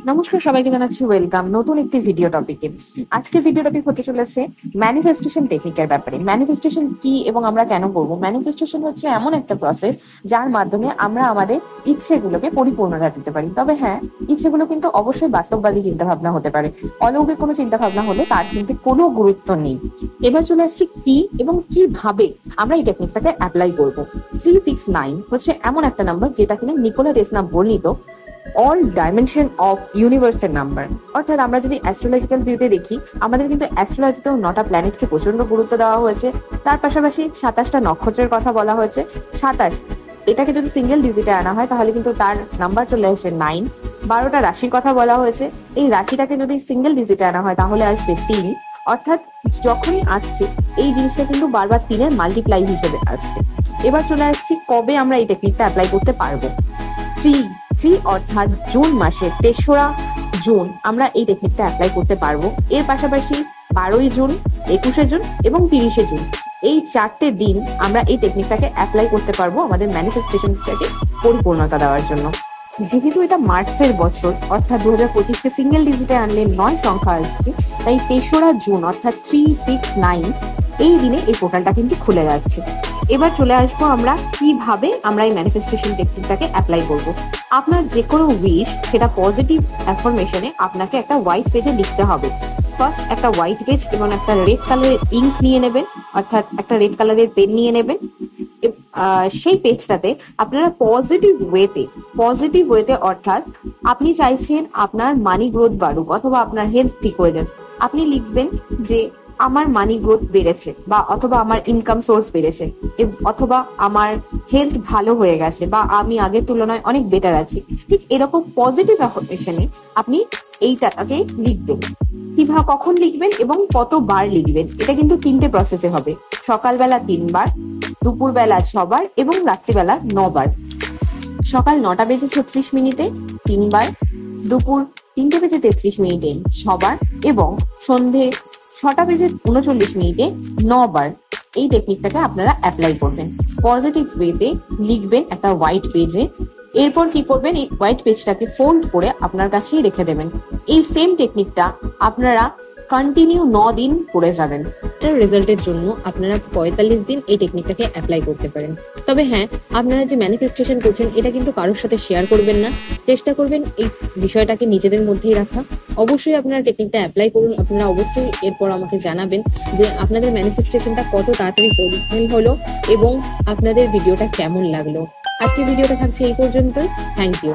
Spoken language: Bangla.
নমস্কার, সবাইকে জানাচ্ছি ওয়েলকাম নতুন একটি ভিডিও টপিকে। আজকের ভিডিও টপিক হতে চলেছে ম্যানিফেস্টেশন টেকনিকের ব্যাপারে। ম্যানিফেস্টেশন কি এবং আমরা কেন করব? ম্যানিফেস্টেশন হচ্ছে এমন একটা প্রসেস যার মাধ্যমে আমরা আমাদের ইচ্ছেগুলোকে পরিপূর্ণতা দিতে পারি। তবে হ্যাঁ, ইচ্ছেগুলো কিন্তু অবশ্যই বাস্তববাদী চিন্তা ভাবনা হতে পারে। অলৌকিক কোনো চিন্তা ভাবনা হলে তার কিন্তু কোনো গুরুত্ব নেই। এবার চলে আসছি কি এবং কিভাবে আমরা এই টেকনিকটাকে অ্যাপ্লাই করবো। 369 হচ্ছে এমন একটা নাম্বার যেটা কিনা নিকোলা টেসলা বর্ণিত অল ডাইমেনশন অফ ইউনিভার্সের নাম্বার। অর্থাৎ আমরা যদি অ্যাস্ট্রোলজিক্যাল ভিউতে দেখি, আমাদের কিন্তু অ্যাস্ট্রোলজিতেও 9টা প্ল্যানেটকে প্রচন্ড গুরুত্ব দেওয়া হয়েছে। তার পাশাপাশি 27টা নক্ষত্রের কথা বলা হয়েছে। 27 এটাকে যদি সিঙ্গেল ডিজিটে আনা হয় তাহলে কিন্তু তার নাম্বার চলে আসে 9। 12টা রাশির কথা বলা হয়েছে, এই রাশিটাকে যদি সিঙ্গেল ডিজিটে আনা হয় তাহলে আসবে 3। অর্থাৎ যখনই আসছে এই জিনিসটা কিন্তু বারবার 3-এর মাল্টিপ্লাই হিসেবে আসছে। এবার চলে আসছি কবে আমরা এই টেকনিকটা অ্যাপ্লাই করতে পারবো। 3 অর্থাৎ জুন মাসের 3রা জুন আমরা এই টেকনিকটা অ্যাপ্লাই করতে পারবো। এর পাশাপাশি 12ই জুন, 21শে জুন এবং 30শে জুন, এই 4টে দিন আমরা এই টেকনিকটাকে অ্যাপ্লাই করতে পারবো আমাদের ম্যানিফেস্টেশনটাকে পরিপূর্ণতা দেওয়ার জন্য। যেহেতু এটা মার্চের বছর, অর্থাৎ 2025কে সিঙ্গেল ডিজিটে আনলে 9 সংখ্যা আসছে, তাই 3রা জুন অর্থাৎ 369 এই দিনে এই পোর্টালটা কিন্তু খুলে যাচ্ছে। এবার চলে আসবো আমরা কিভাবে আমরা এই ম্যানিফেস্টেশন টেকনিকটাকে অ্যাপ্লাই করব। আপনার যে কোনো উইশ সেটা পজিটিভ অ্যাফার্মেশনে আপনাকে একটা হোয়াইট পেজে লিখতে হবে। ফার্স্ট একটা হোয়াইট পেজ এবং একটা রেড কালারের ইঙ্ক নিয়ে নেবেন, অর্থাৎ একটা রেড কালারের পেন নিয়ে নেবেন। সেই পেজটাতে আপনারা পজিটিভ ওয়েতে অর্থাৎ আপনি চাইছেন আপনার মানি গ্রোথ বাড়ুক অথবা আপনার হেলথ ঠিক হয়ে যাক, আপনি লিখবেন যে আমার মানি গ্রোথ বেড়েছে, বা অথবা আমার ইনকাম সোর্স বেড়েছে, অথবা আমার হেলথ ভালো হয়ে গেছে, বা আমি আগের তুলনায় অনেক বেটার আছি। ঠিক এরকম পজিটিভ অ্যাফার্মেশনে আপনি এইটাকে লিখবেন। কিভাবে, কখন লিখবেন এবং কতবার লিখবেন, এটা কিন্তু 3টে প্রসেসে হবে। সকালবেলা 3বার, দুপুরবেলা 6বার এবং রাত্রিবেলা 9বার। সকাল 9টা বেজে 36 মিনিটে 3বার, দুপুর 3টে বেজে 33 মিনিটে 6বার এবং সন্ধে 6টা বেজে 39 মিনিটে 9বার এই টেকনিকটাকে আপনারা অ্যাপ্লাই করবেন। পজিটিভ ওয়েতে লিখবেন একটা হোয়াইট পেজে। এরপর কি করবেন, এই হোয়াইট পেজটাকে ফোল্ড করে আপনার কাছেই রেখে দেবেন। এই সেম টেকনিকটা আপনারা কন্টিনিউ 9 দিন করে যাবেন। এটার রেজাল্টের জন্য আপনারা 45 দিন এই টেকনিকটাকে অ্যাপ্লাই করতে পারেন। তবে হ্যাঁ, আপনারা যে ম্যানিফেস্টেশন করছেন এটা কিন্তু কারোর সাথে শেয়ার করবেন না। চেষ্টা করবেন এই বিষয়টাকে নিজেদের মধ্যেই রাখা। অবশ্যই আপনারা টেকনিকটা অ্যাপ্লাই করুন। আপনারা অবশ্যই এরপর আমাকে জানাবেন যে আপনাদের ম্যানিফেস্টেশনটা কত তাড়াতাড়ি ফুলফিল হলো এবং আপনাদের ভিডিওটা কেমন লাগলো। আজকে ভিডিওটা থাকছে এই পর্যন্তই। Thank you.